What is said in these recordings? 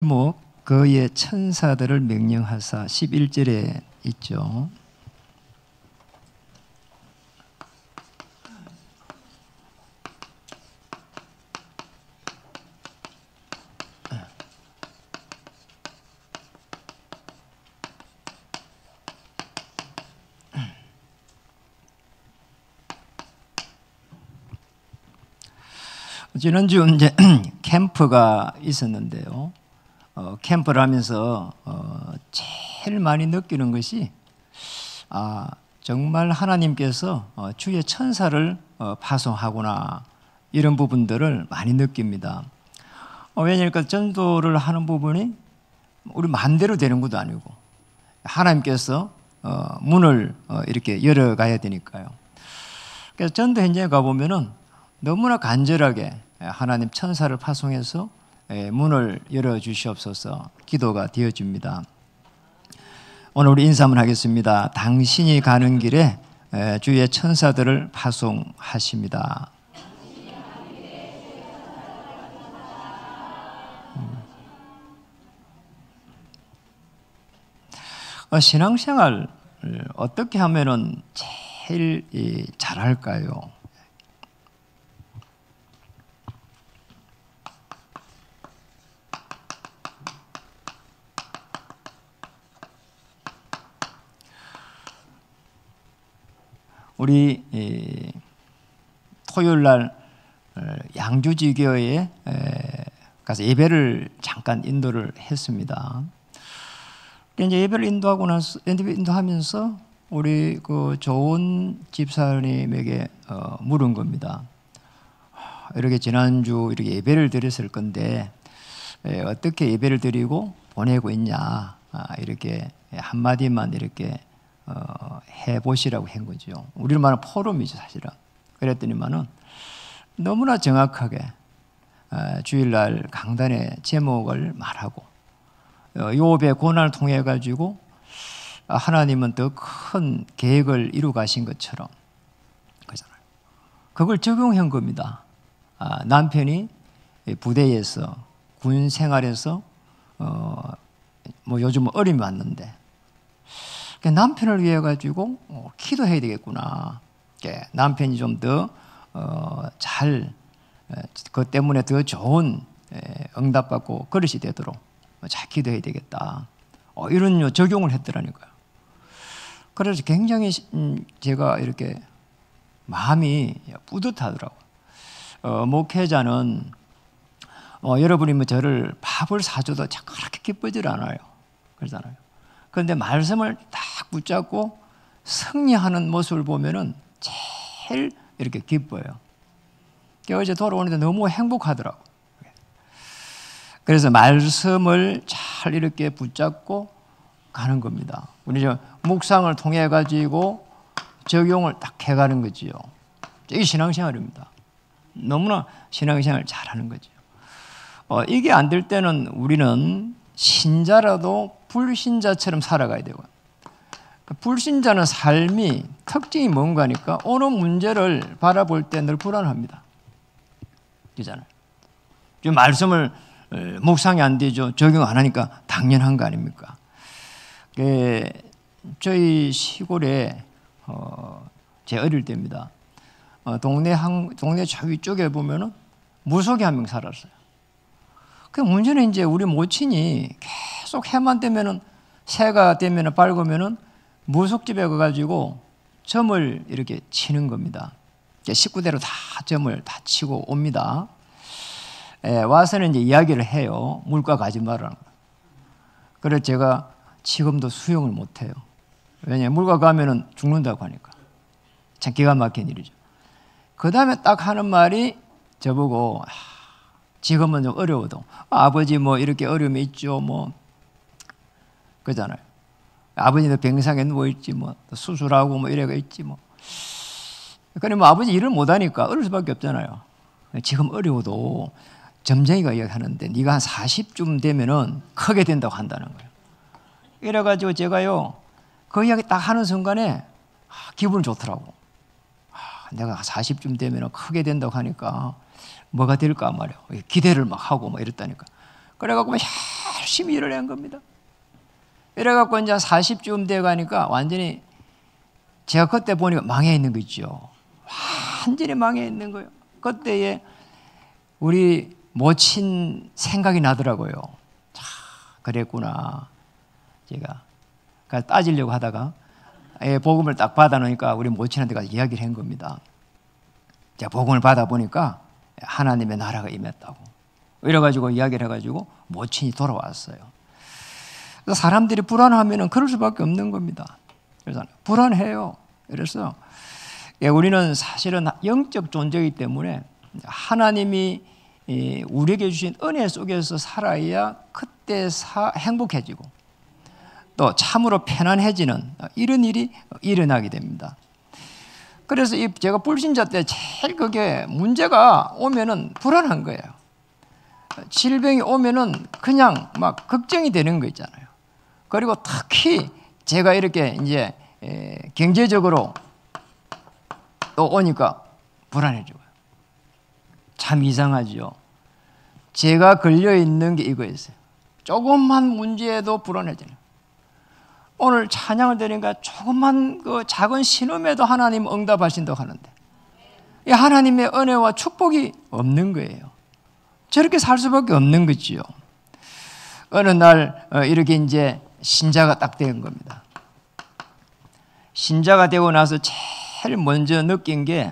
제목 그의 천사들을 명령하사 11절에 있죠. 지난주 이제 캠프가 있었는데요. 캠프를 하면서 제일 많이 느끼는 것이 정말 하나님께서 주의 천사를 파송하구나, 이런 부분들을 많이 느낍니다. 왜냐하면 전도를 하는 부분이 우리 마음대로 되는 것도 아니고 하나님께서 문을 이렇게 열어가야 되니까요. 그래서 전도 현장에 가보면은 너무나 간절하게 하나님 천사를 파송해서 문을 열어주시옵소서 기도가 되어집니다. 오늘 우리 인사 한번 하겠습니다. 당신이 가는 길에 주의 천사들을 파송하십니다. 신앙생활 어떻게 하면은 제일 잘할까요? 우리 토요일 날 양주지교에 가서 예배를 잠깐 인도를 했습니다. 이제 예배를 인도하면서 우리 그 좋은 집사님에게 물은 겁니다. 이렇게 지난주 이렇게 예배를 드렸을 건데 어떻게 예배를 드리고 보내고 있냐, 이렇게 한마디만 이렇게 해보시라고 한 거죠. 우리는 말하는 포럼이죠, 사실은. 그랬더니만은 너무나 정확하게 주일날 강단의 제목을 말하고 욥의 고난을 통해 가지고 하나님은 더 큰 계획을 이루 가신 것처럼, 그잖아요. 그걸 적용한 겁니다. 남편이 부대에서 군 생활에서 뭐 요즘 어림이 왔는데 남편을 위해 가지고 기도해야 되겠구나. 남편이 좀 더 잘, 그것 때문에 더 좋은 응답받고 그릇이 되도록 잘 기도해야 되겠다. 이런 적용을 했더라니까요. 그래서 굉장히 제가 이렇게 마음이 뿌듯하더라고요. 목회자는 여러분이 뭐 저를 밥을 사줘도 자꾸 그렇게 기쁘질 않아요. 그러잖아요. 그런데 말씀을 딱 붙잡고 승리하는 모습을 보면은 제일 이렇게 기뻐요. 어제 돌아오는데 너무 행복하더라고. 그래서 말씀을 잘 이렇게 붙잡고 가는 겁니다. 우리 저 묵상을 통해 가지고 적용을 딱 해가는 거지요. 이게 신앙생활입니다. 너무나 신앙생활 잘하는 거죠. 이게 안 될 때는 우리는 신자라도 불신자처럼 살아가야 되고, 불신자는 삶이 특징이 뭔가 하니까 어느 문제를 바라볼 때 늘 불안합니다. 그잖아요. 지금 말씀을 묵상이 안 되죠. 적용 안 하니까 당연한 거 아닙니까? 저희 시골에 제 어릴 때입니다. 동네 저 위쪽에 보면은 무속이 한 명 살았어요. 그 문제는 이제 우리 모친이 계속 해만 되면은, 새가 되면은 밝으면은 무속집에 가가지고 점을 이렇게 치는 겁니다. 식구대로 다 점을 다 치고 옵니다. 와서는 이제 이야기를 해요. 물가 가지 말라는 거예요. 그래서 제가 지금도 수용을 못 해요. 왜냐하면 물가 가면은 죽는다고 하니까. 참 기가 막힌 일이죠. 그 다음에 딱 하는 말이 저보고, 지금은 좀 어려워도 아버지 뭐 이렇게 어려움이 있죠, 뭐 그잖아요. 아버지도 병상에 누워 있지, 뭐 수술하고 뭐 이래가 있지, 뭐. 그러니 뭐 아버지 일을 못 하니까 어릴 수밖에 없잖아요. 지금 어려워도 점쟁이가 이야기하는데 네가 한 40쯤 되면은 크게 된다고 한다는 거예요. 이래가지고 제가요 그 이야기 딱 하는 순간에 기분이 좋더라고. 내가 40쯤 되면은 크게 된다고 하니까 뭐가 될까 말이야. 기대를 막 하고 막 이랬다니까. 그래갖고 열심히 일을 한 겁니다. 이래갖고 이제 40쯤 돼가니까 완전히 제가 그때 보니까 망해 있는 거 있죠. 완전히 망해 있는 거예요. 그때에 우리 모친 생각이 나더라고요. 자, 그랬구나. 제가 따지려고 하다가 복음을 딱 받아놓으니까 우리 모친한테 가서 이야기를 한 겁니다. 제가 복음을 받아보니까 하나님의 나라가 임했다고. 이래가지고 이야기를 해가지고 모친이 돌아왔어요. 그래서 사람들이 불안하면 그럴 수밖에 없는 겁니다. 그래서 불안해요. 그래서 우리는 사실은 영적 존재이기 때문에 하나님이 우리에게 주신 은혜 속에서 살아야 그때 행복해지고 또 참으로 편안해지는 이런 일이 일어나게 됩니다. 그래서 제가 불신자 때 제일 그게 문제가 오면은 불안한 거예요. 질병이 오면은 그냥 막 걱정이 되는 거 있잖아요. 그리고 특히 제가 이렇게 이제 경제적으로 또 오니까 불안해져요. 참 이상하죠. 제가 걸려 있는 게 이거였어요. 조금만 문제에도 불안해지는. 오늘 찬양을 드리니까 조금만 그 작은 신음에도 하나님 응답하신다고 하는데 이 하나님의 은혜와 축복이 없는 거예요. 저렇게 살 수밖에 없는 거지요. 어느 날 이렇게 이제 신자가 딱 된 겁니다. 신자가 되고 나서 제일 먼저 느낀 게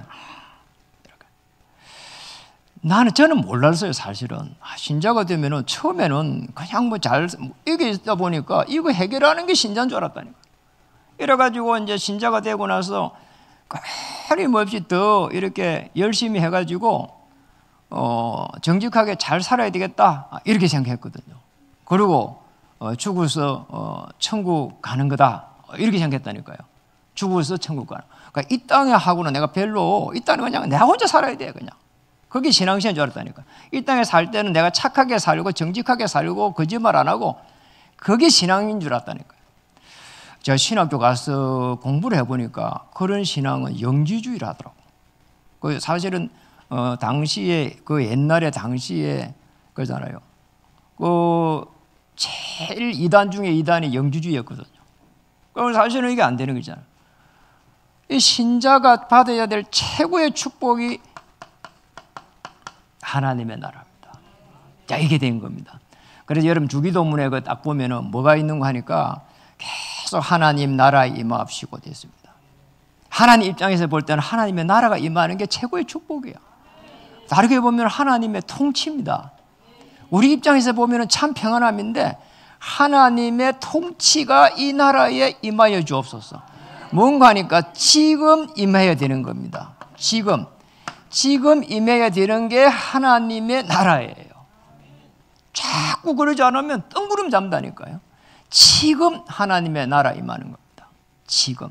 저는 몰랐어요. 사실은 신자가 되면은 처음에는 그냥 뭐 잘 이게 있다 보니까 이거 해결하는 게 신자인 줄 알았다니까. 이래가지고 이제 신자가 되고 나서 끊임없이 더 이렇게 열심히 해가지고 정직하게 잘 살아야 되겠다 이렇게 생각했거든요. 그리고 죽어서 천국 가는 거다 이렇게 생각했다니까요. 죽어서 천국 가는. 그러니까 이 땅에 하고는 내가 별로 이 땅에 그냥 내가 혼자 살아야 돼 그냥. 그게 신앙생활인 줄 알았다니까. 이 땅에 살 때는 내가 착하게 살고 정직하게 살고 거짓말 안 하고 그게 신앙인 줄 알았다니까요. 제가 신학교 가서 공부를 해보니까 그런 신앙은 영지주의를 하더라고. 사실은 당시에 그 옛날에 당시에 그러잖아요. 그 제일 이단 중에 이단이 영지주의였거든요. 그럼 사실은 이게 안 되는 거잖아요. 이 신자가 받아야 될 최고의 축복이 하나님의 나라입니다. 자, 이게 된 겁니다. 그래서 여러분 주기도문에 딱 보면은 뭐가 있는 거 하니까 계속 하나님 나라에 임하옵시고 됐습니다. 하나님 입장에서 볼 때는 하나님의 나라가 임하는 게 최고의 축복이에요. 다르게 보면 하나님의 통치입니다. 우리 입장에서 보면은 참 평안함인데 하나님의 통치가 이 나라에 임하여 주옵소서. 뭔가 하니까 지금 임해야 되는 겁니다. 지금 임해야 되는 게 하나님의 나라예요. 자꾸 그러지 않으면 뜬구름 잡는다니까요. 지금 하나님의 나라 임하는 겁니다. 지금.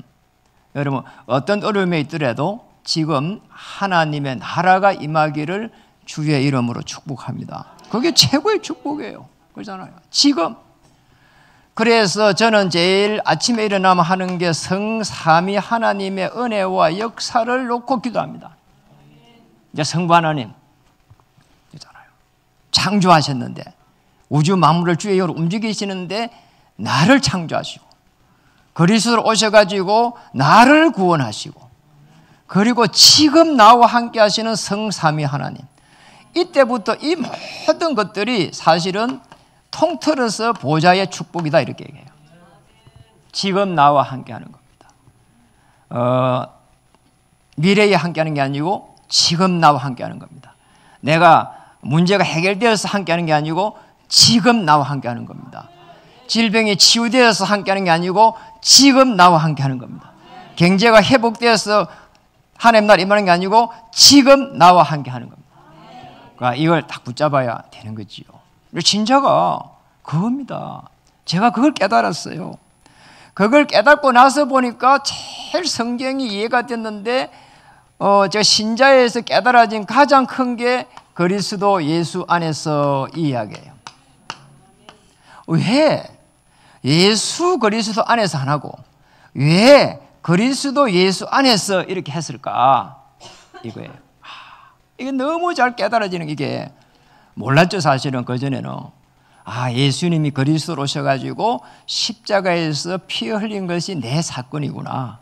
여러분 어떤 어려움에 있더라도 지금 하나님의 나라가 임하기를 주의 이름으로 축복합니다. 그게 최고의 축복이에요. 그렇잖아요. 지금. 그래서 저는 제일 아침에 일어나면 하는 게 성삼위 하나님의 은혜와 역사를 놓고 기도합니다. 이제 성부 하나님 있잖아요. 창조하셨는데 우주 만물을 주의 영으로 움직이시는데 나를 창조하시고 그리스도로 오셔가지고 나를 구원하시고 그리고 지금 나와 함께 하시는 성삼위 하나님. 이때부터 이 모든 것들이 사실은 통틀어서 보좌의 축복이다 이렇게 얘기해요. 지금 나와 함께 하는 겁니다. 미래에 함께 하는 게 아니고 지금 나와 함께 하는 겁니다. 내가 문제가 해결되어서 함께 하는 게 아니고 지금 나와 함께 하는 겁니다. 질병이 치유되어서 함께 하는 게 아니고 지금 나와 함께 하는 겁니다. 경제가 회복되어서 하나님 나라 임하는 게 아니고 지금 나와 함께 하는 겁니다. 그러니까 이걸 딱 붙잡아야 되는 거지요. 진짜가 그겁니다. 제가 그걸 깨달았어요. 그걸 깨닫고 나서 보니까 제일 성경이 이해가 됐는데 제가 신자에서 깨달아진 가장 큰 게 그리스도 예수 안에서 이 이야기예요. 왜 예수 그리스도 안에서 안 하고 왜 그리스도 예수 안에서 이렇게 했을까? 이거예요. 이게 너무 잘 깨달아지는 이게 몰랐죠. 사실은 그전에는 예수님이 그리스도로 오셔가지고 십자가에서 피 흘린 것이 내 사건이구나.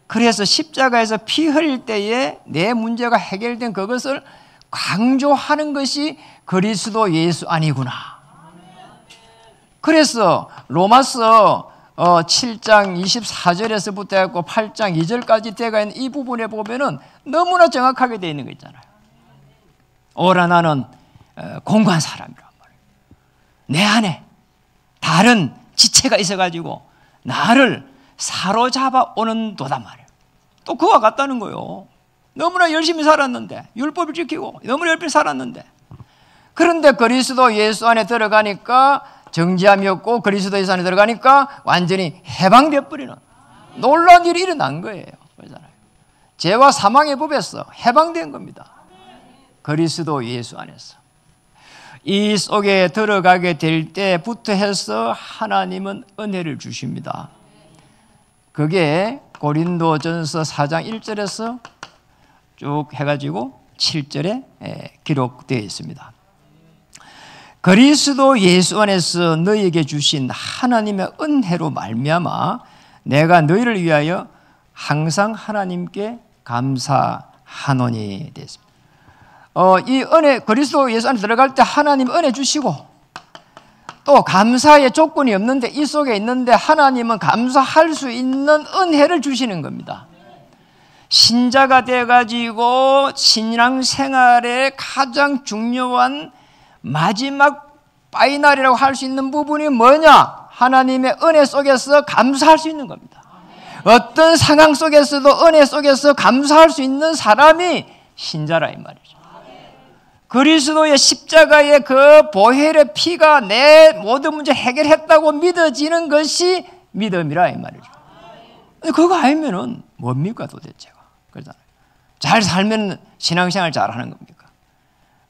그래서 십자가에서 피 흘릴 때에 내 문제가 해결된 그것을 강조하는 것이 그리스도 예수 아니구나. 그래서 로마서 7장 24절에서부터 해서 8장 2절까지 되어 있는 이 부분에 보면은 너무나 정확하게 되어 있는 거 있잖아요. 오라 나는 공고한 사람이란 말이에요. 내 안에 다른 지체가 있어가지고 나를 사로잡아 오는 도단 말이에요. 또 그와 같다는 거예요. 너무나 열심히 살았는데, 율법을 지키고 너무나 열심히 살았는데, 그런데 그리스도 예수 안에 들어가니까 정죄함이 없고 그리스도 예수 안에 들어가니까 완전히 해방되어 버리는 놀라운 일이 일어난 거예요. 그러잖아요. 죄와 사망의 법에서 해방된 겁니다. 그리스도 예수 안에서. 이 속에 들어가게 될 때부터 해서 하나님은 은혜를 주십니다. 그게 고린도전서 4장 1절에서 쭉 해가지고 7절에 기록되어 있습니다. 그리스도 예수 안에서 너희에게 주신 하나님의 은혜로 말미암아 내가 너희를 위하여 항상 하나님께 감사하노니 됐습니다. 이 은혜, 그리스도 예수 안에 들어갈 때 하나님 은혜 주시고 또 감사의 조건이 없는데 이 속에 있는데 하나님은 감사할 수 있는 은혜를 주시는 겁니다. 신자가 돼가지고 신앙생활의 가장 중요한 마지막 파이널이라고 할 수 있는 부분이 뭐냐? 하나님의 은혜 속에서 감사할 수 있는 겁니다. 어떤 상황 속에서도 은혜 속에서 감사할 수 있는 사람이 신자라 이 말이죠. 그리스도의 십자가의 그 보혈의 피가 내 모든 문제 해결했다고 믿어지는 것이 믿음이라 이 말이죠. 그거 아니면은 뭡니까 도대체가? 그러잖아요. 잘 살면 신앙생활 잘 하는 겁니까?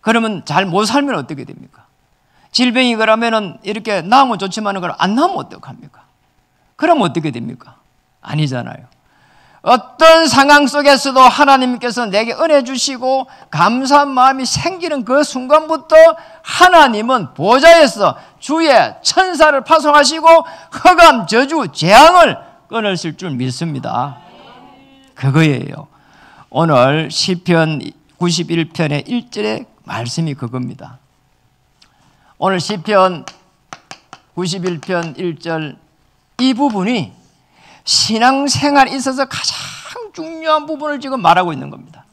그러면 잘 못 살면 어떻게 됩니까? 질병이 그러면은 이렇게 나으면 좋지만 그럼 안 나으면 어떡합니까? 그럼 어떻게 됩니까? 아니잖아요. 어떤 상황 속에서도 하나님께서 내게 은혜 주시고 감사한 마음이 생기는 그 순간부터 하나님은 보좌에서 주의 천사를 파송하시고 흑암, 저주, 재앙을 끊으실 줄 믿습니다. 그거예요. 오늘 시편 91편의 1절의 말씀이 그겁니다. 오늘 시편 91편 1절 이 부분이 신앙생활에 있어서 가장 중요한 부분을 지금 말하고 있는 겁니다.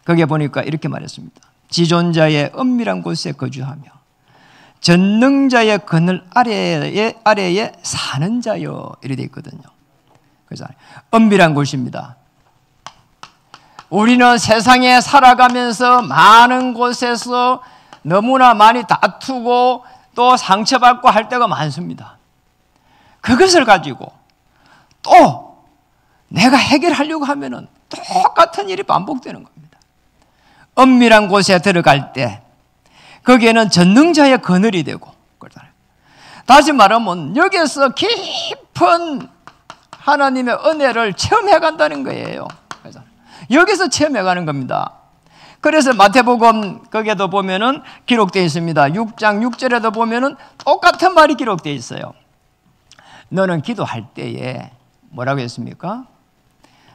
거기에 보니까 이렇게 말했습니다. 지존자의 은밀한 곳에 거주하며 전능자의 그늘 아래에 사는 자여 이렇게 되어 있거든요. 그래서 은밀한 곳입니다. 우리는 세상에 살아가면서 많은 곳에서 너무나 많이 다투고 또 상처받고 할 때가 많습니다. 그것을 가지고 또 내가 해결하려고 하면은 똑같은 일이 반복되는 겁니다. 은밀한 곳에 들어갈 때 거기에는 전능자의 그늘이 되고, 다시 말하면 여기에서 깊은 하나님의 은혜를 체험해 간다는 거예요. 여기서 체험해 가는 겁니다. 그래서 마태복음 거기에도 보면은 기록되어 있습니다. 6장 6절에도 보면은 똑같은 말이 기록되어 있어요. 너는 기도할 때에 뭐라고 했습니까?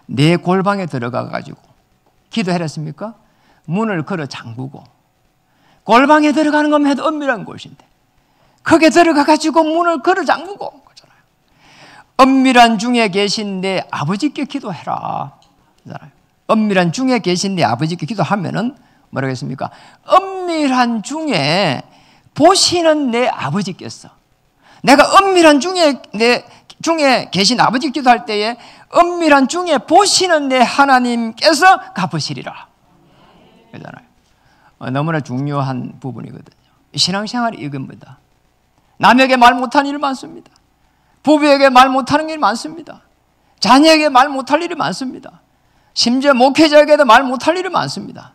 내 골방에 들어가 가지고 기도했습니까? 문을 걸어 잠그고, 골방에 들어가는 것만 해도 은밀한 곳인데 거기에 들어가 가지고 문을 걸어 잠그고 그러잖아요. 은밀한 중에 계신 내 아버지께 기도해라 그러잖아요. 은밀한 중에 계신 내 아버지께 기도하면은 뭐라고 했습니까? 은밀한 중에 보시는 내 아버지께서, 내가 은밀한 중에 계신 아버지 기도할 때에 은밀한 중에 보시는 내 하나님께서 갚으시리라. 그러잖아요. 너무나 중요한 부분이거든요. 신앙생활이 이겁니다. 남에게 말 못하는 일 많습니다. 부부에게 말 못하는 일 많습니다. 자녀에게 말 못할 일이 많습니다. 심지어 목회자에게도 말 못할 일이 많습니다.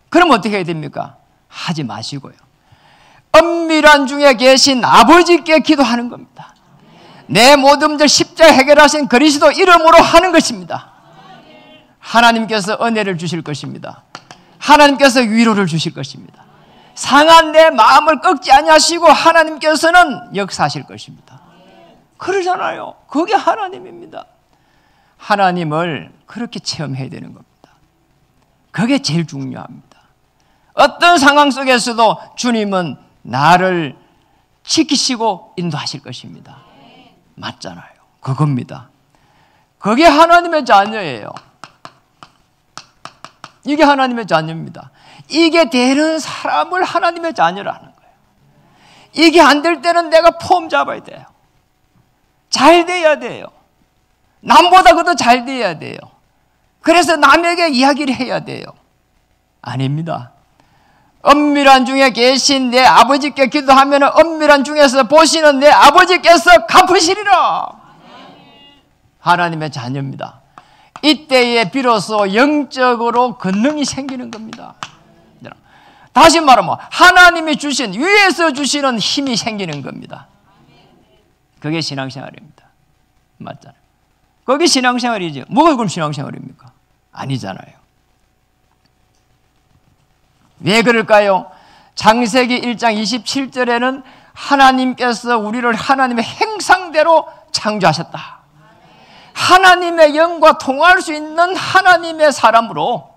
그럼 어떻게 해야 됩니까? 하지 마시고요. 은밀한 중에 계신 아버지께 기도하는 겁니다. 내 모든 문제를 십자가 해결하신 그리스도 이름으로 하는 것입니다. 하나님께서 은혜를 주실 것입니다. 하나님께서 위로를 주실 것입니다. 상한 내 마음을 꺾지 아니하시고 하나님께서는 역사하실 것입니다. 그러잖아요. 그게 하나님입니다. 하나님을 그렇게 체험해야 되는 겁니다. 그게 제일 중요합니다. 어떤 상황 속에서도 주님은 나를 지키시고 인도하실 것입니다. 맞잖아요. 그겁니다. 그게 하나님의 자녀예요. 이게 하나님의 자녀입니다. 이게 되는 사람을 하나님의 자녀라는 거예요. 이게 안 될 때는 내가 폼 잡아야 돼요. 잘 돼야 돼요. 남보다 그도 잘 돼야 돼요. 그래서 남에게 이야기를 해야 돼요. 아닙니다. 엄밀한 중에 계신 내 아버지께 기도하면 엄밀한 중에서 보시는 내 아버지께서 갚으시리라. 하나님의 자녀입니다. 이때에 비로소 영적으로 권능이 생기는 겁니다. 다시 말하면 하나님이 주신, 위에서 주시는 힘이 생기는 겁니다. 그게 신앙생활입니다. 맞잖아요. 그게 신앙생활이죠. 뭐가 그럼 신앙생활입니까? 아니잖아요. 왜 그럴까요? 창세기 1장 27절에는 하나님께서 우리를 하나님의 형상대로 창조하셨다. 하나님의 영과 통할 수 있는 하나님의 사람으로.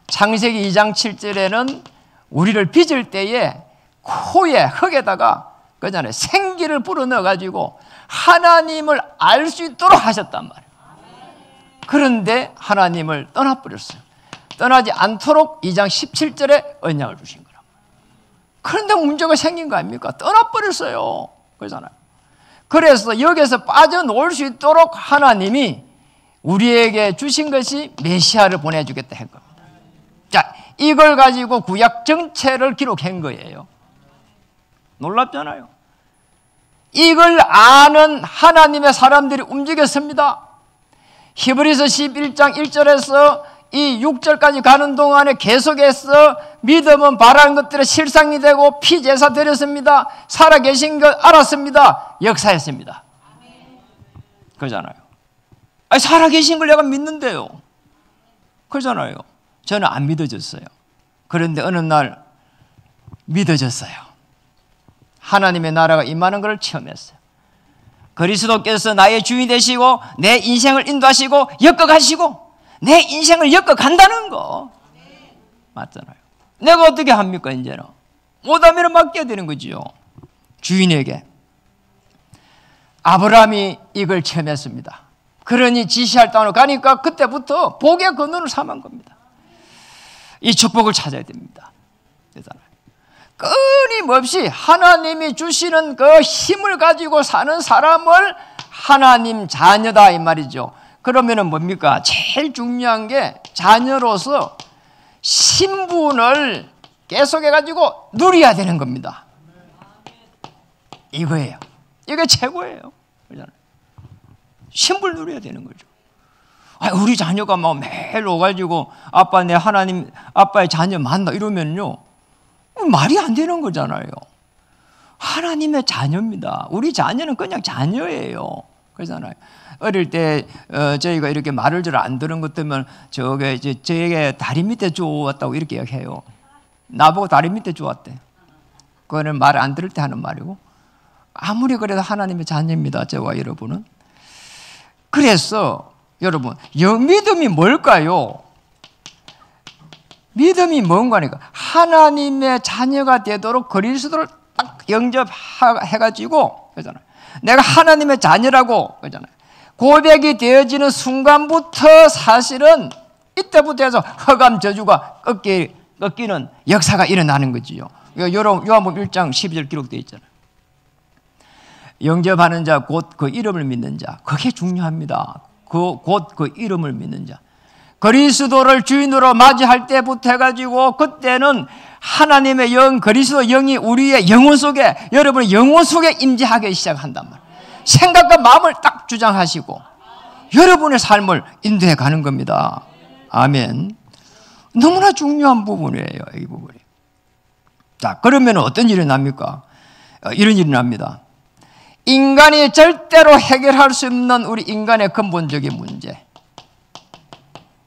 창세기 2장 7절에는 우리를 빚을 때에 코에 흙에다가 그잖아요. 생기를 불어넣어가지고 하나님을 알 수 있도록 하셨단 말이에요. 그런데 하나님을 떠나버렸어요. 떠나지 않도록 2장 17절에 언약을 주신 거라고. 그런데 문제가 생긴 거 아닙니까? 떠나버렸어요. 그러잖아요. 그래서 여기서 빠져나올 수 있도록 하나님이 우리에게 주신 것이 메시아를 보내주겠다 한 겁니다. 자, 이걸 가지고 구약 전체를 기록한 거예요. 놀랍잖아요. 이걸 아는 하나님의 사람들이 움직였습니다. 히브리서 11장 1절에서 이 6절까지 가는 동안에 계속해서 믿음은 바라는 것들의 실상이 되고 피제사 드렸습니다. 살아계신 것 알았습니다. 역사했습니다. 그러잖아요. 아니, 살아계신 걸 내가 믿는데요. 그러잖아요. 저는 안 믿어졌어요. 그런데 어느 날 믿어졌어요. 하나님의 나라가 임하는 것을 체험했어요. 그리스도께서 나의 주인이 되시고 내 인생을 인도하시고 엮어가시고 내 인생을 엮어간다는 거 맞잖아요. 내가 어떻게 합니까? 이제는 못하면 맡겨야 되는 거지요. 주인에게. 아브라함이 이걸 체험했습니다. 그러니 지시할 땅으로 가니까 그때부터 복의 근원을 삼은 겁니다. 이 축복을 찾아야 됩니다. 그렇잖아요. 끊임없이 하나님이 주시는 그 힘을 가지고 사는 사람을 하나님 자녀다 이 말이죠. 그러면은 뭡니까? 제일 중요한 게 자녀로서 신분을 계속해가지고 누려야 되는 겁니다. 이거예요. 이게 최고예요. 그렇잖아요. 신분을 누려야 되는 거죠. 우리 자녀가 막 매일 오가지고 아빠 내 하나님 아빠의 자녀 만나 이러면요 말이 안 되는 거잖아요. 하나님의 자녀입니다. 우리 자녀는 그냥 자녀예요. 그러잖아요. 어릴 때 저희가 이렇게 말을 잘 안 들은 것 때문에 저에게 다리 밑에 주웠다고 이렇게 얘기해요. 나보고 다리 밑에 주웠대. 그거는 말 안 들을 때 하는 말이고 아무리 그래도 하나님의 자녀입니다. 저와 여러분은. 그래서 여러분 믿음이 뭘까요? 믿음이 뭔가니까 하나님의 자녀가 되도록 그리스도를 딱 영접해가지고 그러잖아요. 내가 하나님의 자녀라고 그러잖아요. 고백이 되어지는 순간부터 사실은 이때부터 해서 허감 저주가 꺾이는 역사가 일어나는 거지요. 요한복음 1장 12절 기록되어 있잖아요. 영접하는 자 곧 그 이름을 믿는 자 그게 중요합니다. 곧 그 이름을 믿는 자 그리스도를 주인으로 맞이할 때부터 해가지고 그때는 하나님의 영 그리스도 영이 우리의 영혼 속에 여러분의 영혼 속에 임재하기 시작한단 말이에요. 생각과 마음을 딱 주장하시고 여러분의 삶을 인도해 가는 겁니다. 아멘. 너무나 중요한 부분이에요. 이 부분이. 자, 그러면 어떤 일이 납니까? 이런 일이 납니다. 인간이 절대로 해결할 수 없는 우리 인간의 근본적인 문제.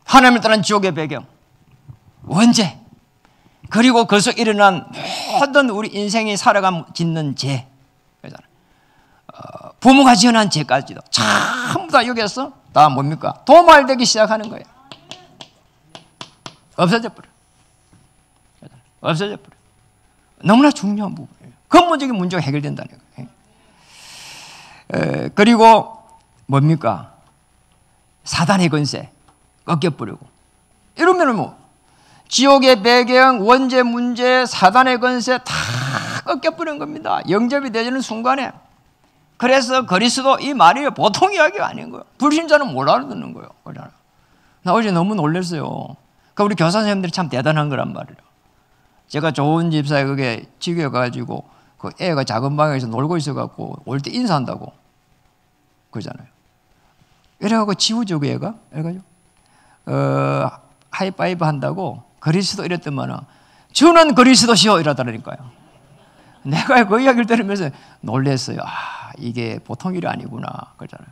하나님을 떠난 지옥의 배경. 원죄. 그리고 그것서 일어난 모든 우리 인생이 살아감 짓는 죄, 부모가 지어난 죄까지도 전부 다 여기에서 다 뭡니까? 도말되기 시작하는 거예요. 없어져 버려. 없어져 버려. 너무나 중요한 부분이에요. 근본적인 문제가 해결된다는 거예요. 그리고 뭡니까? 사단의 권세 꺾여버리고, 이러면 뭐 지옥의 배경, 원죄 문제, 사단의 권세 다 꺾여버리는 겁니다. 영접이 되는 순간에. 그래서 그리스도 이 말이 보통 이야기가 아닌 거예요. 불신자는 못 알아듣는 거예요. 나 어제 너무 놀랐어요. 그러니까 우리 교사 선생님들이 참 대단한 거란 말이에요. 제가 좋은 집사에 그게 지겨가지고 그 애가 작은 방에서 놀고 있어갖고 올 때 인사한다고 그러잖아요. 이래갖고 지우죠, 그 애가. 그래가지고 하이파이브 한다고 그리스도 이랬더만은 주는 그리스도시요 이러더라니까요. 내가 그 이야기를 들으면서 놀랐어요. 아, 이게 보통 일이 아니구나 그러잖아요.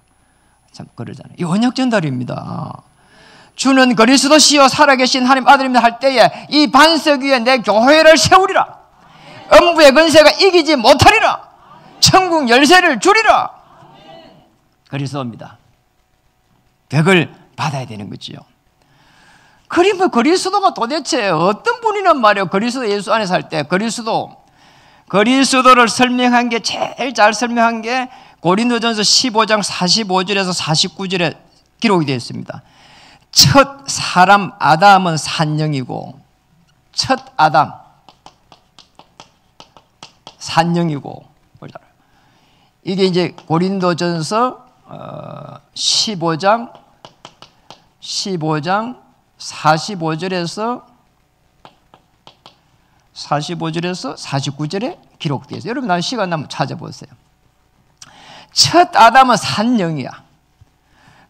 참 그러잖아요. 이 언약 전달입니다. 주는 그리스도시요 살아계신 하나님 아들입니다 할 때에 이 반석 위에 내 교회를 세우리라. 음부의 권세가 이기지 못하리라. 천국 열쇠를 주리라. 그리스도입니다. 벽을 받아야 되는 거지요. 그러면 그리스도가 도대체 어떤 분이란 말이에요. 그리스도 예수 안에 살 때 그리스도를 설명한 게 제일 잘 설명한 게 고린도전서 15장 45절에서 49절에 기록이 되어 있습니다. 첫 사람 아담은 산영이고, 첫 아담 산영이고, 이게 이제 고린도전서 15장 45절에서 49절에 기록되어 있어요. 여러분, 시간 나면 찾아보세요. 첫 아담은 산영이야.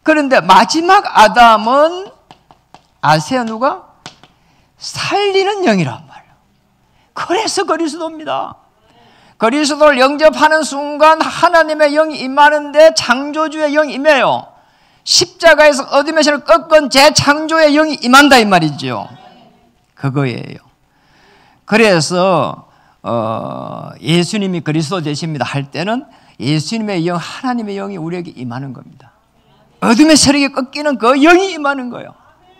그런데 마지막 아담은 아세요? 누가? 살리는 영이란 말이에요. 그래서 그리스도입니다. 그리스도를 영접하는 순간 하나님의 영이 임하는데 창조주의 영이 임해요. 십자가에서 어둠의 신을 꺾은 재창조의 영이 임한다 이 말이죠. 그거예요. 그래서 예수님이 그리스도 되십니다 할 때는 예수님의 영, 하나님의 영이 우리에게 임하는 겁니다. 어둠의 세력이 꺾이는 그 영이 임하는 거예요.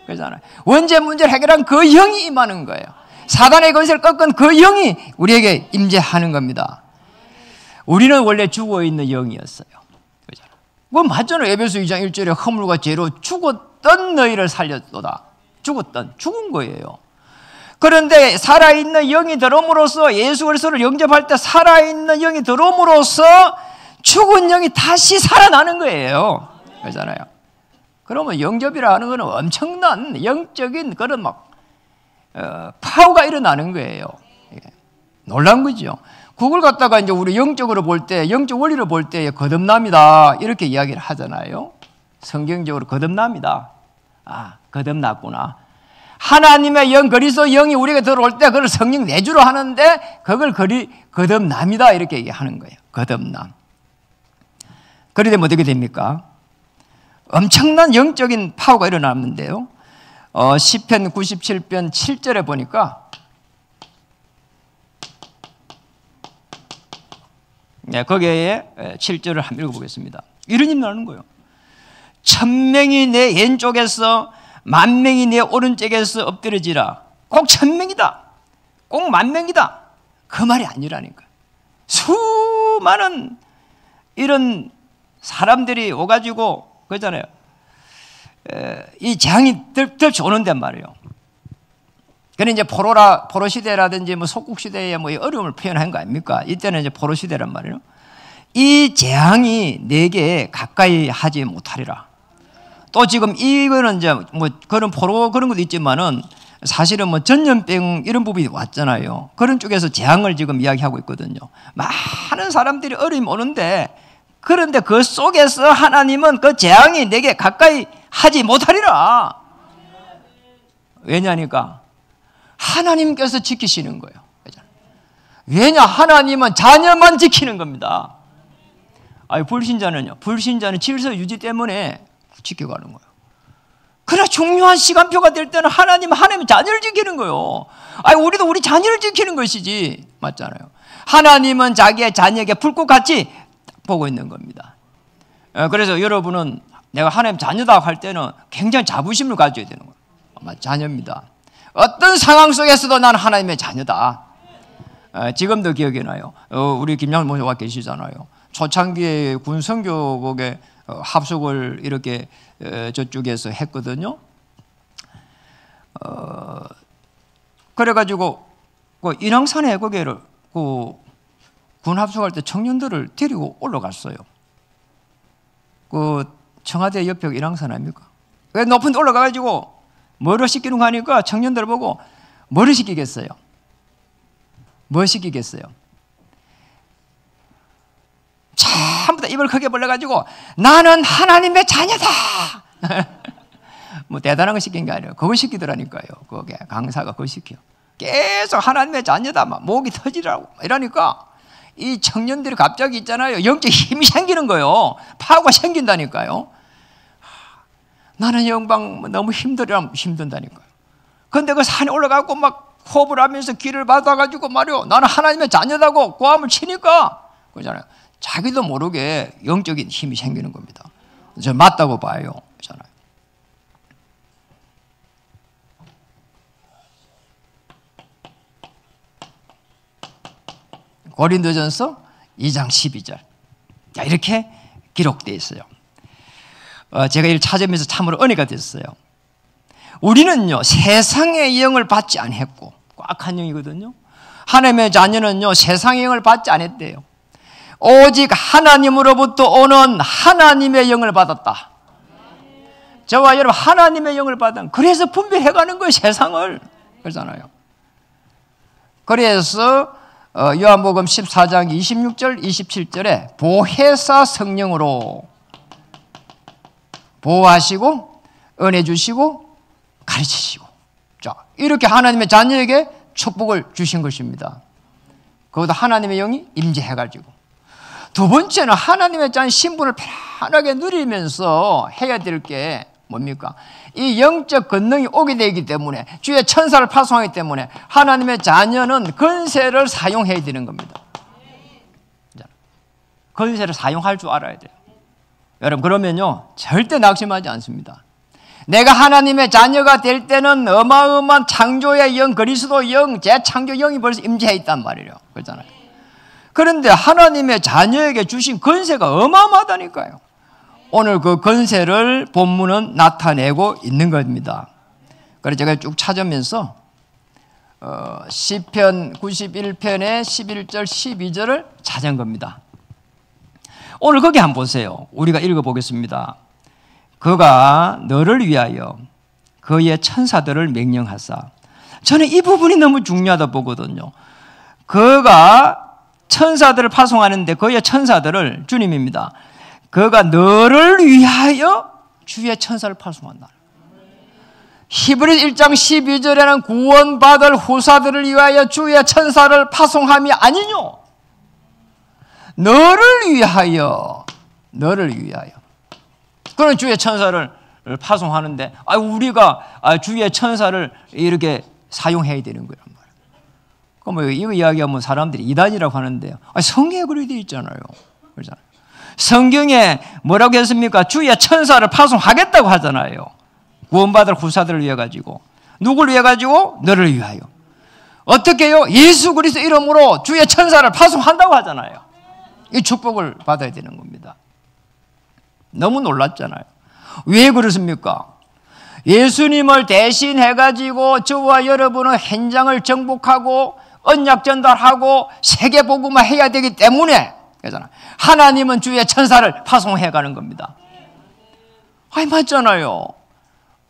그렇잖아요. 원죄 문제를 해결한 그 영이 임하는 거예요. 사단의 권세를 꺾은 그 영이 우리에게 임재하는 겁니다. 우리는 원래 죽어있는 영이었어요. 그렇잖아요. 그건 맞잖아요. 에베소 2장 1절에 허물과 죄로 죽었던 너희를 살렸도다. 죽은 거예요. 그런데 살아있는 영이 들어옴으로써 예수 그리스도를 영접할 때 살아있는 영이 들어옴으로써 죽은 영이 다시 살아나는 거예요. 그렇잖아요. 그러면 영접이라 하는 것은 엄청난 영적인 그런 파워가 일어나는 거예요. 놀란 거죠. 그걸 갖다가 이제 우리 영적으로 볼 때, 영적 원리로 볼 때 거듭납니다 이렇게 이야기를 하잖아요. 성경적으로 거듭납니다. 아, 거듭났구나. 하나님의 영, 그리스도 영이 우리에게 들어올 때 그걸 성령 내주로 하는데 그걸 거듭납니다 이렇게 얘기하는 거예요. 거듭남. 그러면 어떻게 됩니까? 엄청난 영적인 파워가 일어났는데요. 시편 97편 7절에 보니까 거기에 7절을 한번 읽어보겠습니다. 이런 일 나오는 거예요. 1000명이 내 왼쪽에서 10,000명이 내 오른쪽에서 엎드려지라. 꼭 1000명이다. 꼭 10,000명이다. 그 말이 아니라니까. 수많은 이런 사람들이 오가지고 그러잖아요. 이 재앙이 들쳐오는단 말이에요. 그는 이제 포로 시대라든지 속국 시대의 어려움을 표현한 거 아닙니까? 이때는 이제 포로 시대란 말이에요. 이 재앙이 내게 가까이 하지 못하리라. 또 지금 이거는 이제 그런 포로 그런 것도 있지만은 사실은 전염병 이런 부분이 왔잖아요. 그런 쪽에서 재앙을 지금 이야기하고 있거든요. 많은 사람들이 어려움이 오는데 그런데 그 속에서 하나님은 그 재앙이 내게 가까이 하지 못하리라. 왜냐니까 하나님께서 지키시는 거예요. 왜냐? 하나님은 자녀만 지키는 겁니다. 불신자는요. 불신자는 질서 유지 때문에 지켜가는 거예요. 그러나 중요한 시간표가 될 때는 하나님의 자녀를 지키는 거예요. 아니, 우리도 우리 자녀를 지키는 것이지. 맞잖아요. 하나님은 자기의 자녀에게 불꽃같이 보고 있는 겁니다. 그래서 여러분은 내가 하나님 자녀다 할 때는 굉장히 자부심을 가져야 되는 거예요. 자녀입니다. 어떤 상황 속에서도 나는 하나님의 자녀다. 지금도 기억이 나요. 우리 김양훈 목사가 계시잖아요. 초창기에 군 선교국에 합숙을 이렇게 저쪽에서 했거든요. 그래가지고 그 인왕산에 거기를 군 합숙할 때 청년들을 데리고 올라갔어요. 그 청와대 옆에 인왕산 아닙니까? 높은 데 올라가가지고 뭐를 시키는 거 하니까 청년들 보고 뭐를 시키겠어요? 뭐 시키겠어요? 전부 다 입을 크게 벌려가지고 나는 하나님의 자녀다. 뭐 대단한 거 시킨 게 아니에요. 그거 시키더라니까요. 그게 강사가 그거 시켜. 계속 하나님의 자녀다. 막 목이 터지라고 이러니까 이 청년들이 갑자기 있잖아요. 영적 힘이 생기는 거예요. 파워가 생긴다니까요. 나는 영방 너무 힘든다니까요. 그런데 그 산에 올라가고 막 호흡을 하면서 길을 받아가지고 말이요. 나는 하나님의 자녀다고 고함을 치니까 그러잖아요. 자기도 모르게 영적인 힘이 생기는 겁니다. 저 맞다고 봐요. 그렇잖아요. 고린도전서 2장 12절. 자, 이렇게 기록되어 있어요. 제가 이를 찾으면서 참으로 은혜가 됐어요. 우리는요, 세상의 영을 받지 않았고, 꽉한 영이거든요. 하나님의 자녀는요, 세상의 영을 받지 않았대요. 오직 하나님으로부터 오는 하나님의 영을 받았다. 저와 여러분 하나님의 영을 받은, 그래서 분별해가는 거예요, 세상을. 그러잖아요. 그래서 요한복음 14장 26절 27절에 보혜사 성령으로 보호하시고 은혜 주시고 가르치시고, 자, 이렇게 하나님의 자녀에게 축복을 주신 것입니다. 그것도 하나님의 영이 임재해가지고. 두 번째는 하나님의 자녀 신분을 편하게 누리면서 해야 될 게 뭡니까? 이 영적 권능이 오게 되기 때문에, 주의 천사를 파송하기 때문에 하나님의 자녀는 권세를 사용해야 되는 겁니다. 권세를 사용할 줄 알아야 돼요. 여러분, 그러면요 절대 낙심하지 않습니다. 내가 하나님의 자녀가 될 때는 어마어마한 창조의 영, 그리스도 영, 재창조 영이 벌써 임재해 있단 말이에요. 그렇잖아요. 그런데 하나님의 자녀에게 주신 권세가 어마어마하다니까요. 오늘 그 권세를 본문은 나타내고 있는 겁니다. 그래서 제가 쭉 찾으면서 시편 91편의 11절 12절을 찾은 겁니다. 오늘 거기 한번 보세요. 우리가 읽어보겠습니다. 그가 너를 위하여 그의 천사들을 명령하사. 저는 이 부분이 너무 중요하다 보거든요. 그가 천사들을 파송하는데 그의 천사들을, 주님입니다, 그가 너를 위하여 주의 천사를 파송한다. 히브리서 1장 12절에는 구원받을 후사들을 위하여 주의 천사를 파송함이 아니뇨. 너를 위하여, 너를 위하여. 그런 주의 천사를 파송하는데, 우리가 주의 천사를 이렇게 사용해야 되는 거란 말이에요. 그럼 이거 이야기하면 사람들이 이단이라고 하는데요. 성경에 그렇게 되어 있잖아요. 그렇잖아요. 성경에 뭐라고 했습니까? 주의 천사를 파송하겠다고 하잖아요. 구원받을 후사들을 위해 가지고. 누구를 위해 가지고? 너를 위하여. 어떻게 해요? 예수 그리스도 이름으로 주의 천사를 파송한다고 하잖아요. 이 축복을 받아야 되는 겁니다. 너무 놀랐잖아요. 왜 그렇습니까? 예수님을 대신해가지고 저와 여러분은 현장을 정복하고 언약 전달하고 세계 복음화 해야 되기 때문에, 그러잖아요. 하나님은 주의 천사를 파송해가는 겁니다. 맞잖아요.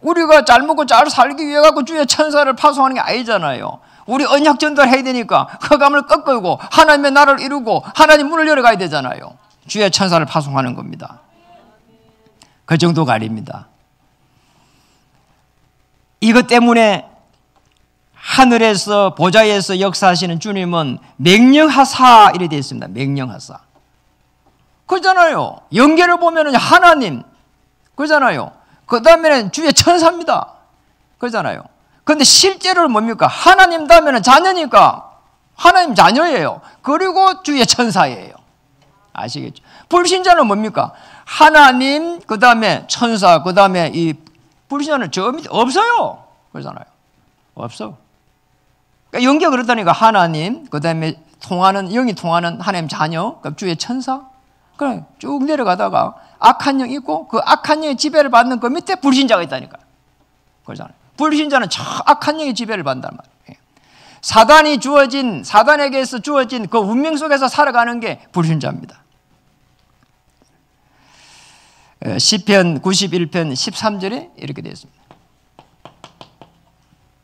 우리가 잘 먹고 잘 살기 위해 갖고 주의 천사를 파송하는 게 아니잖아요. 우리 언약 전달해야 되니까 흑암을 꺾고 하나님의 나라를 이루고 하나님 문을 열어가야 되잖아요. 주의 천사를 파송하는 겁니다. 그 정도가 아닙니다. 이것 때문에 하늘에서 보좌에서 역사하시는 주님은 명령하사 이렇게 되어 있습니다. 명령하사. 그렇잖아요. 연계를 보면 하나님, 그렇잖아요. 그 다음에는 주의 천사입니다. 그러잖아요. 그런데 실제로는 뭡니까? 하나님 다음에는 자녀니까 하나님 자녀예요. 그리고 주의 천사예요. 아시겠죠? 불신자는 뭡니까? 하나님, 그 다음에 천사, 그 다음에 이 불신자는 저 밑에 없어요. 그러잖아요. 없어. 그러니까 연기가 그렇다니까. 하나님, 그 다음에 통하는, 영이 통하는 하나님 자녀, 그러니까 주의 천사. 그래, 쭉 내려가다가 악한 영 있고 그 악한 영의 지배를 받는 그 밑에 불신자가 있다니까. 그러잖아요. 불신자는 저 악한 영의 지배를 받는단 말이에요. 사단에게서 주어진 그 운명 속에서 살아가는 게 불신자입니다. 시편 91편 13절에 이렇게 되어 있습니다.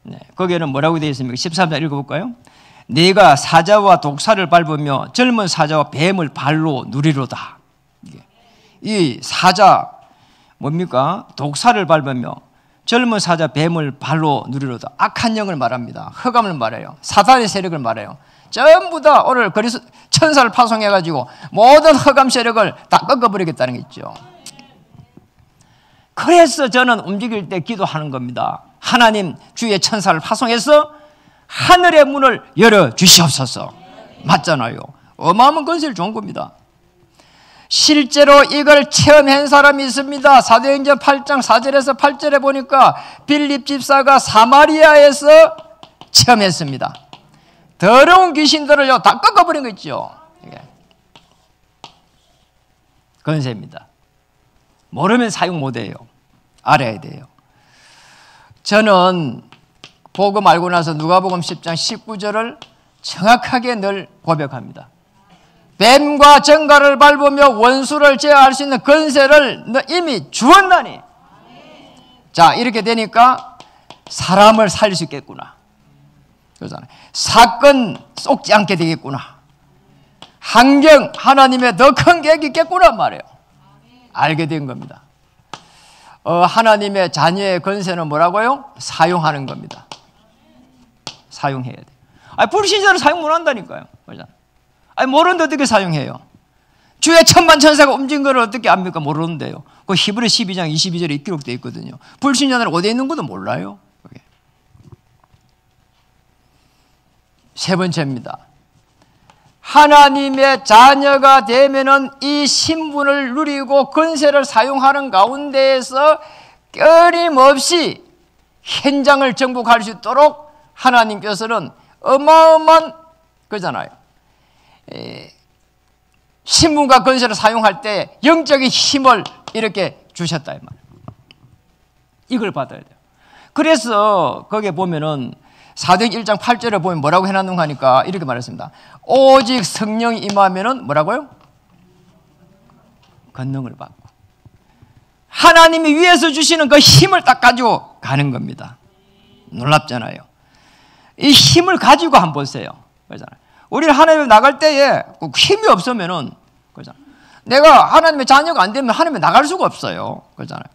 네, 거기에는 뭐라고 되어 있습니까? 13절 읽어볼까요? 네가 사자와 독사를 밟으며 젊은 사자와 뱀을 발로 누리로다. 이 사자 뭡니까? 독사를 밟으며 젊은 사자 뱀을 발로 누리로다. 악한 영을 말합니다. 흑암을 말해요. 사단의 세력을 말해요. 전부 다 오늘 천사를 파송해가지고 모든 흑암 세력을 다 꺾어버리겠다는 게 있죠. 그래서 저는 움직일 때 기도하는 겁니다. 하나님 주의 천사를 파송해서 하늘의 문을 열어주시옵소서. 맞잖아요. 어마어마한 건설 좋은 겁니다. 실제로 이걸 체험한 사람이 있습니다. 사도행전 8장 4절에서 8절에 보니까 빌립 집사가 사마리아에서 체험했습니다. 더러운 귀신들을 다 꺾어버린 거 있죠. 건세입니다. 모르면 사용 못해요. 알아야 돼요. 저는 복음 알고 나서 누가복음 10장 19절을 정확하게 늘 고백합니다. 뱀과 정갈을 밟으며 원수를 제어할 수 있는 건세를 이미 주었나니. 자, 이렇게 되니까 사람을 살릴 수 있겠구나. 그러잖아요. 사건 속지 않게 되겠구나. 환경, 하나님의 더 큰 계획이 있겠구나 말이에요. 알게 된 겁니다. 하나님의 자녀의 건세는 뭐라고요? 사용하는 겁니다. 사용해야 돼. 불신자는 사용 못 한다니까요. 모르는데 어떻게 사용해요? 주의 천만천사가 움직인 걸 어떻게 압니까? 모르는데요. 그 히브리 12장 22절에 기록되어 있거든요. 불신자는 어디에 있는 것도 몰라요. 그게. 세 번째입니다. 하나님의 자녀가 되면은 이 신분을 누리고 건세를 사용하는 가운데에서 끊임없이 현장을 정복할 수 있도록 하나님께서는 어마어마한 거잖아요. 신분과 건세를 사용할 때 영적인 힘을 이렇게 주셨다 이 말이에요. 이걸 받아야 돼요. 그래서 거기에 보면은 사도행전 1장 8절에 보면 뭐라고 해놨는가 하니까 이렇게 말했습니다. 오직 성령이 임하면은 뭐라고요? 권능을 받고 하나님이 위에서 주시는 그 힘을 딱 가지고 가는 겁니다. 놀랍잖아요. 이 힘을 가지고 한번 보세요. 그러잖아요. 우리는 하나님에 나갈 때에 힘이 없으면은 그러잖아요. 내가 하나님의 자녀가 안 되면 하나님에 나갈 수가 없어요. 그러잖아요.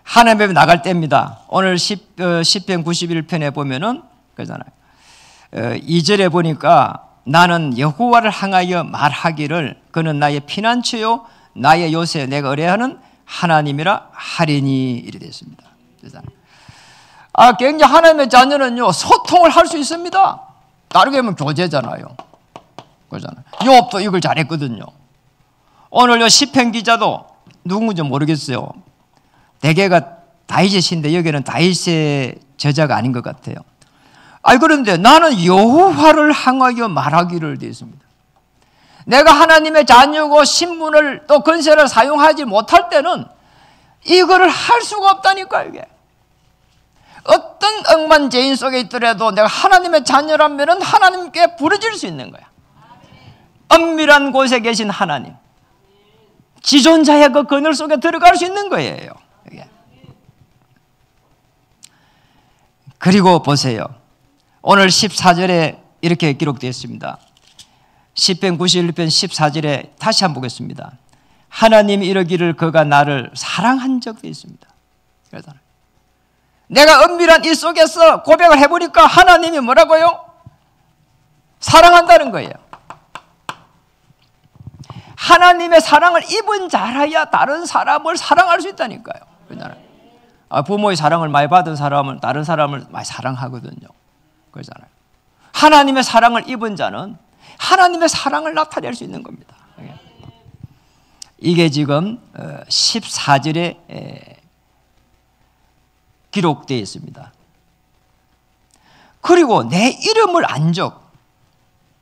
하나님에 나갈 때입니다. 오늘 시편 91편에 보면은 그러잖아요. 2절에 보니까 나는 여호와를 향하여 말하기를 그는 나의 피난처요 나의 요새 내가 의뢰하는 하나님이라 하리니 이래 됐습니다. 그러잖아요. 굉장히 하나님의 자녀는요 소통을 할 수 있습니다. 다르게 하면 교제잖아요. 그러잖아요. 요업도 이걸 잘했거든요. 오늘 요 시편 기자도 누군지 모르겠어요. 대개가 다윗인데 여기는 다윗의 저자가 아닌 것 같아요. 그런데 나는 여호와를 향하여 말하기를 되어 있습니다. 내가 하나님의 자녀고 신분을 또 건세를 사용하지 못할 때는 이거를 할 수가 없다니까 이게. 어떤 억만죄인 속에 있더라도 내가 하나님의 자녀라면 하나님께 부르질 수 있는 거야. 엄밀한 곳에 계신 하나님, 지존자의 그 그늘 속에 들어갈 수 있는 거예요. 그리고 보세요. 오늘 14절에 이렇게 기록되어 있습니다. 시편 91편 14절에 다시 한번 보겠습니다. 하나님이 이러기를 그가 나를 사랑한 적도 있습니다. 그러잖아요. 내가 은밀한 이 속에서 고백을 해보니까 하나님이 뭐라고요? 사랑한다는 거예요. 하나님의 사랑을 입은 자라야 다른 사람을 사랑할 수 있다니까요. 그렇잖아요. 부모의 사랑을 많이 받은 사람은 다른 사람을 많이 사랑하거든요. 그렇잖아요. 하나님의 사랑을 입은 자는 하나님의 사랑을 나타낼 수 있는 겁니다. 이게 지금 14절에 기록되어 있습니다. 그리고 내 이름을 안 적.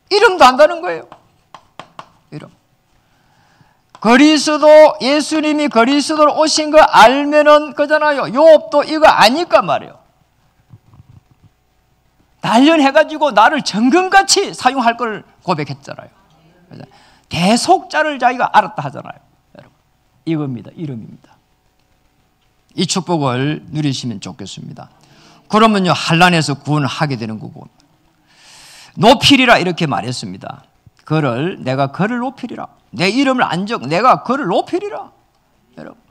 이름도 안다는 거예요. 이름. 그리스도, 예수님이 그리스도로 오신 거 알면은 그잖아요. 요업도 이거 아니까 말이에요. 단련해가지고 나를 정금같이 사용할 걸 고백했잖아요. 대속자를 자기가 알았다 하잖아요. 여러분, 이겁니다. 이름입니다. 이 축복을 누리시면 좋겠습니다. 그러면요, 환난에서 구원하게 되는 거고, 높이리라 이렇게 말했습니다. 내가 그를 높이리라. 내 이름을 안 적, 내가 그를 높이리라. 여러분,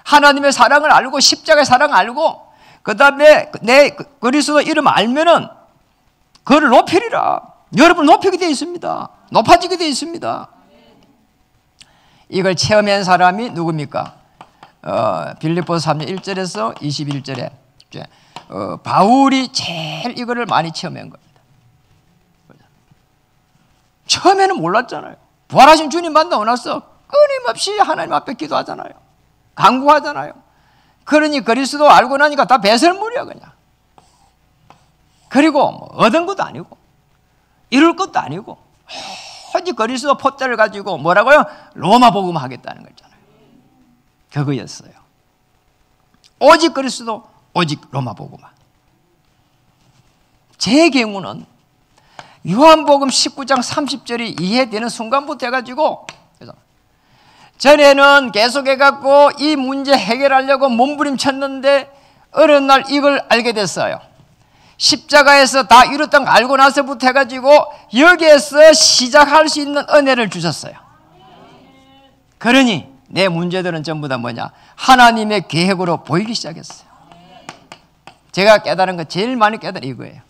하나님의 사랑을 알고 십자가의 사랑을 알고 그 다음에 내 그리스도 이름 알면은 그를 높이리라. 여러분 높이게 되어 있습니다. 높아지게 되어 있습니다. 이걸 체험한 사람이 누굽니까? 빌립보서 3장 1절에서 21절에 바울이 제일 이거를 많이 체험한 겁니다. 처음에는 몰랐잖아요. 부활하신 주님 만나고 나서 끊임없이 하나님 앞에 기도하잖아요. 간구하잖아요. 그러니 그리스도 알고 나니까 다 배설물이야 그냥. 그리고 뭐 얻은 것도 아니고 이룰 것도 아니고 오직 그리스도 포자를 가지고 뭐라고요? 로마 복음 하겠다는 거잖아요. 그거였어요. 오직 그리스도, 오직 로마 복음만. 제 경우는 요한복음 19장 30절이 이해되는 순간부터 해가지고, 그래서 전에는 계속해갖고 이 문제 해결하려고 몸부림쳤는데 어느 날 이걸 알게 됐어요. 십자가에서 다 이뤘던 거 알고 나서부터 해가지고 여기에서 시작할 수 있는 은혜를 주셨어요. 그러니 내 문제들은 전부 다 뭐냐? 하나님의 계획으로 보이기 시작했어요. 제가 깨달은 거 제일 많이 깨달은 이거예요.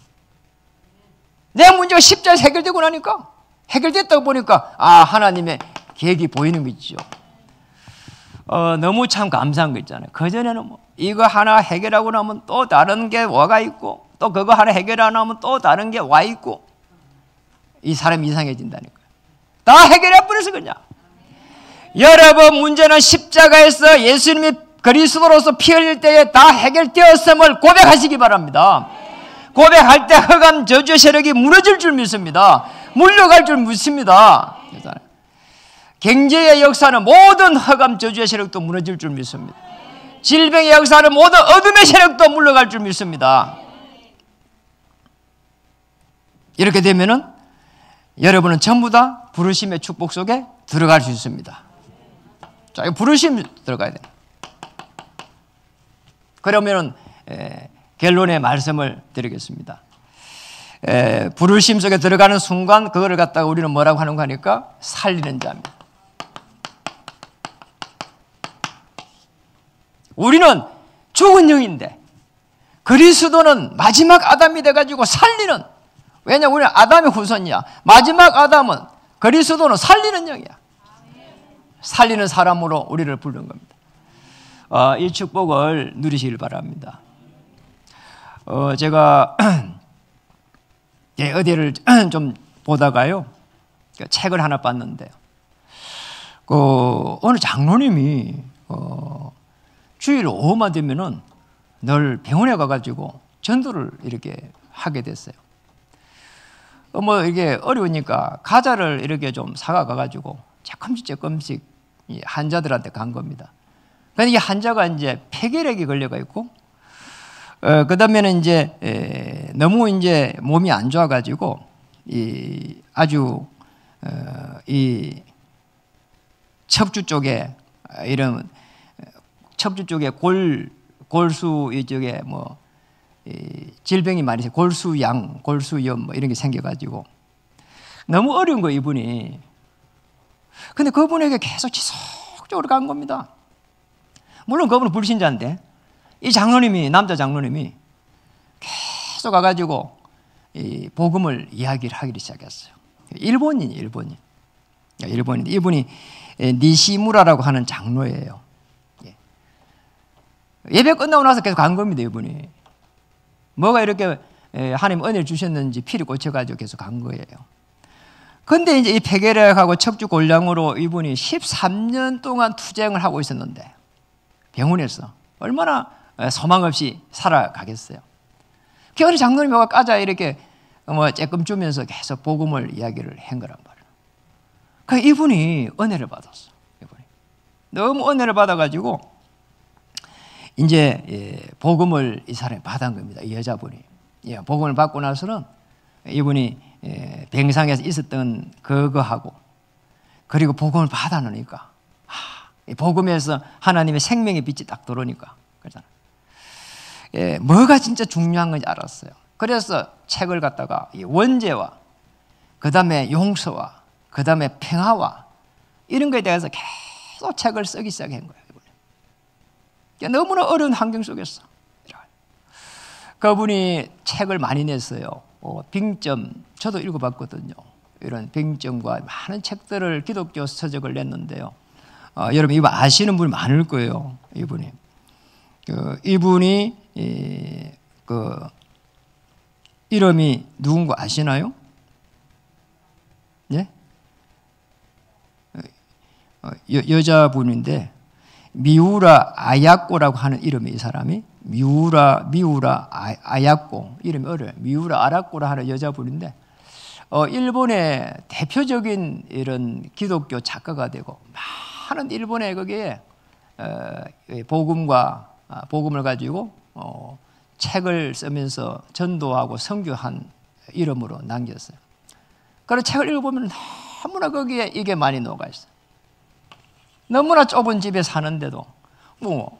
내 문제가 십자가에서 해결되고 나니까, 해결됐다고 보니까 하나님의 계획이 보이는 거죠. 너무 참 감사한 거 있잖아요. 그전에는 뭐 이거 하나 해결하고 나면 또 다른 게 와가 있고, 또 그거 하나 해결하고 나면 또 다른 게 와 있고, 이 사람이 이상해진다니까요. 다 해결해 버려서 그냥. 여러분 문제는 십자가에서 예수님이 그리스도로서 피 흘릴 때에 다 해결되었음을 고백하시기 바랍니다. 고백할 때 흑암 저주의 세력이 무너질 줄 믿습니다. 물러갈 줄 믿습니다. 경제의 역사는 모든 흑암 저주의 세력도 무너질 줄 믿습니다. 질병의 역사는 모든 어둠의 세력도 물러갈 줄 믿습니다. 이렇게 되면은 여러분은 전부 다 부르심의 축복 속에 들어갈 수 있습니다. 자, 이 부르심 들어가야 돼요. 그러면은 결론의 말씀을 드리겠습니다. 부르심 속에 들어가는 순간 그거를 갖다가 우리는 뭐라고 하는 거 하니까 살리는 자입니다. 우리는 죽은 영인데 그리스도는 마지막 아담이 돼가지고 살리는, 왜냐 우리는 아담의 후손이야. 마지막 아담은 그리스도는 살리는 영이야. 살리는 사람으로 우리를 부른 겁니다. 이 축복을 누리시길 바랍니다. 제가 어디를 좀 보다가요, 책을 하나 봤는데요. 어느 장로님이 주일 오후만 되면은 늘 병원에 가가지고 전도를 이렇게 하게 됐어요. 뭐 이게 어려우니까 과자를 이렇게 좀 사가 가가지고 조금씩 환자들한테 간 겁니다. 근데 이 환자가 이제 폐결핵이 걸려가 있고, 그 다음에는 이제 너무 이제 몸이 안 좋아가지고 아주 이 척추 쪽에 이런 척추 쪽에 골수 이쪽에 뭐 질병이 많이 있어요. 골수양, 골수염 뭐 이런 게 생겨가지고 너무 어려운 거 이분이. 근데 그분에게 계속 지속적으로 간 겁니다. 물론 그분은 불신자인데 이 장로님이, 남자 장로님이 계속 가가지고 이 복음을 이야기를 하기 시작했어요. 일본인. 일본인데 이분이 니시무라라고 하는 장로예요. 예배 끝나고 나서 계속 간 겁니다. 이분이 뭐가 이렇게 하나님 은혜를 주셨는지 피를 꽂혀가지고 계속 간 거예요. 근데 이제 이 폐결핵하고 척추골량으로 이분이 13년 동안 투쟁을 하고 있었는데 병원에서 얼마나 소망 없이 살아가겠어요. 어느 장로님이 와가 까자 이렇게 쬐끔 주면서 계속 복음을 이야기를 한 거란 말이에요. 그러니까 이분이 은혜를 받았어. 이분이 너무 은혜를 받아가지고 이제 복음을 이 사람이 받은 겁니다. 이 여자분이 복음을 받고 나서는 이분이 병상에서 있었던 그거하고 그리고 복음을 받아놓으니까 복음에서 하나님의 생명의 빛이 딱 들어오니까 그렇잖아. 뭐가 진짜 중요한 건지 알았어요. 그래서 책을 갖다가 원죄와 그 다음에 용서와 그 다음에 평화와 이런 거에 대해서 계속 책을 쓰기 시작한 거예요. 너무나 어려운 환경 속에서 그분이 책을 많이 냈어요. 빙점 저도 읽어봤거든요. 이런 빙점과 많은 책들을 기독교 서적을 냈는데요. 여러분 이거 아시는 분이 많을 거예요. 이분이 이름이 누군가 아시나요? 예? 여자분인데 미우라 아야꼬라고 하는 이름이 이 사람이 미우라 아야꼬 이름이 어려워요. 미우라 아라꼬라 하는 여자분인데 일본의 대표적인 이런 기독교 작가가 되고 많은 일본의 거기에 복음을 가지고 책을 쓰면서 전도하고 선교한 이름으로 남겼어요. 그래서 책을 읽어보면 너무나 거기에 이게 많이 녹아 있어요. 너무나 좁은 집에 사는데도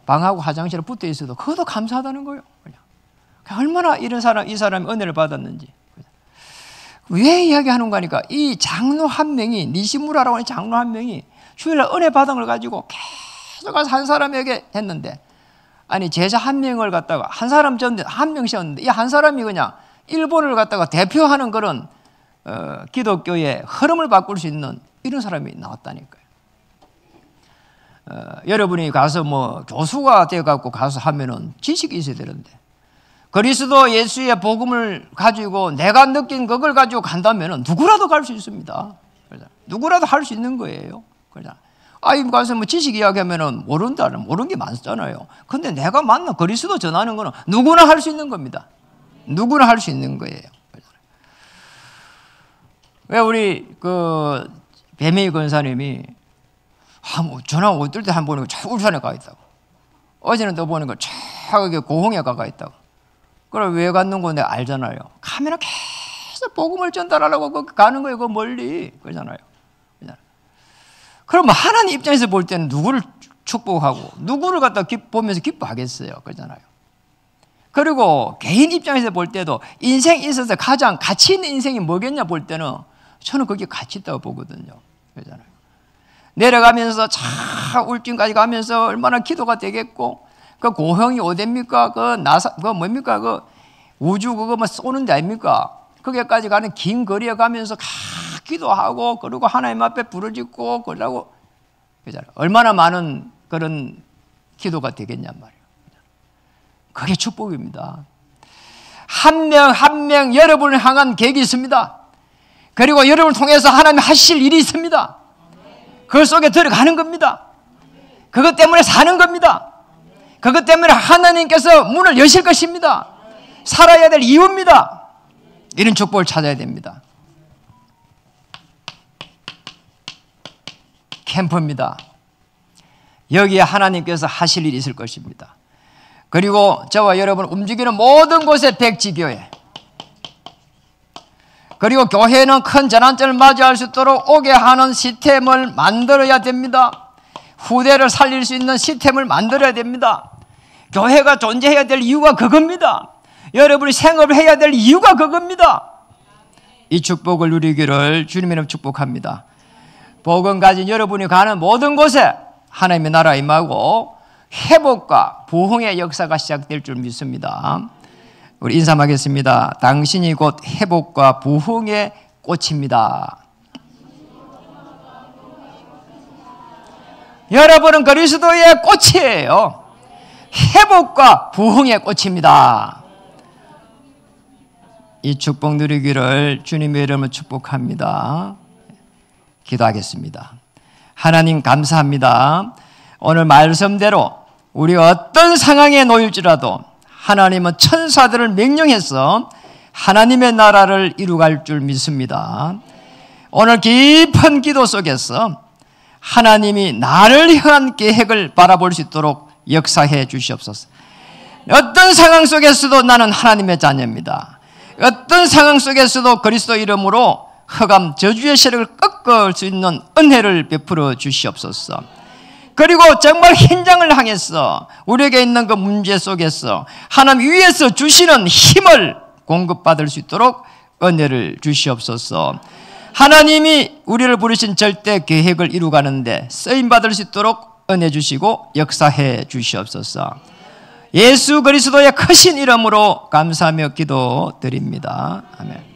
방하고 화장실에 붙어 있어도 그것도 감사하다는 거예요. 그냥 얼마나 이 사람이 은혜를 받았는지. 왜 이야기하는가 하니까 이 장로 한 명이 니시무라라고 하는 장로 한 명이 주일날 은혜 받은 걸 가지고 계속 가서 한 사람에게 했는데 아니 제자 한 명을 갖다가 한 사람 전데 한 명씩이었는데 이 한 사람이 그냥 일본을 갖다가 대표하는 그런 기독교의 흐름을 바꿀 수 있는 이런 사람이 나왔다니까요. 여러분이 가서 교수가 되어갖고 가서 하면은 지식이 있어야 되는데 그리스도 예수의 복음을 가지고 내가 느낀 그걸 가지고 간다면은 누구라도 갈 수 있습니다. 누구라도 할 수 있는 거예요. 가서 지식 이야기하면은 모르는 게 많잖아요. 근데 내가 만난 그리스도 전하는 거는 누구나 할 수 있는 겁니다. 누구나 할 수 있는 거예요. 왜 우리 배메이 권사님이 전화 어떨 때 한 번 보니까 저 울산에 가 있다고. 어제는 또 보니까 저기 고흥에 가 있다고. 그럼 왜 갔는고 내가 알잖아요. 가면 계속 복음을 전달하려고 가는 거예요. 그 멀리. 그러잖아요. 그럼 하나님 입장에서 볼 때는 누구를 축복하고 누구를 갖다 보면서 기뻐하겠어요. 그러잖아요. 그리고 개인 입장에서 볼 때도 인생에 있어서 가장 가치 있는 인생이 뭐겠냐 볼 때는 저는 그게 가치 있다고 보거든요. 그러잖아요. 내려가면서 차 울진까지 가면서 얼마나 기도가 되겠고 그 고형이 어딥니까? 뭡니까? 우주 그거 쏘는 데 아닙니까? 거기까지 가는 긴 거리에 가면서 기도하고 그리고 하나님 앞에 부르짖고 그러고 얼마나 많은 그런 기도가 되겠냔 말이에요. 그게 축복입니다. 한 명 한 명 여러분을 향한 계획이 있습니다. 그리고 여러분을 통해서 하나님이 하실 일이 있습니다. 그 속에 들어가는 겁니다. 그것 때문에 사는 겁니다. 그것 때문에 하나님께서 문을 여실 것입니다. 살아야 될 이유입니다. 이런 축복을 찾아야 됩니다. 캠프입니다. 여기에 하나님께서 하실 일이 있을 것입니다. 그리고 저와 여러분 움직이는 모든 곳에 백지교회, 그리고 교회는 큰 재난을 맞이할 수 있도록 오게 하는 시스템을 만들어야 됩니다. 후대를 살릴 수 있는 시스템을 만들어야 됩니다. 교회가 존재해야 될 이유가 그겁니다. 여러분이 생업을 해야 될 이유가 그겁니다. 이 축복을 누리기를 주님의 이름으로 축복합니다. 복음 가진 여러분이 가는 모든 곳에 하나님의 나라 임하고 회복과 부흥의 역사가 시작될 줄 믿습니다. 우리 인사하겠습니다. 당신이 곧 회복과 부흥의 꽃입니다. 여러분은 그리스도의 꽃이에요. 회복과 부흥의 꽃입니다. 이 축복 누리기를 주님의 이름으로 축복합니다. 기도하겠습니다. 하나님 감사합니다. 오늘 말씀대로 우리 어떤 상황에 놓일지라도 하나님은 천사들을 명령해서 하나님의 나라를 이루갈 줄 믿습니다. 오늘 깊은 기도 속에서 하나님이 나를 향한 계획을 바라볼 수 있도록 역사해 주시옵소서. 어떤 상황 속에서도 나는 하나님의 자녀입니다. 어떤 상황 속에서도 그리스도 이름으로 흑암 저주의 세력을 꺾을 수 있는 은혜를 베풀어 주시옵소서. 그리고 정말 현장을 향해서 우리에게 있는 그 문제 속에서 하나님 위에서 주시는 힘을 공급받을 수 있도록 은혜를 주시옵소서. 하나님이 우리를 부르신 절대 계획을 이루가는데 쓰임받을 수 있도록 은혜 주시고 역사해 주시옵소서. 예수 그리스도의 크신 이름으로 감사하며 기도드립니다. 아멘.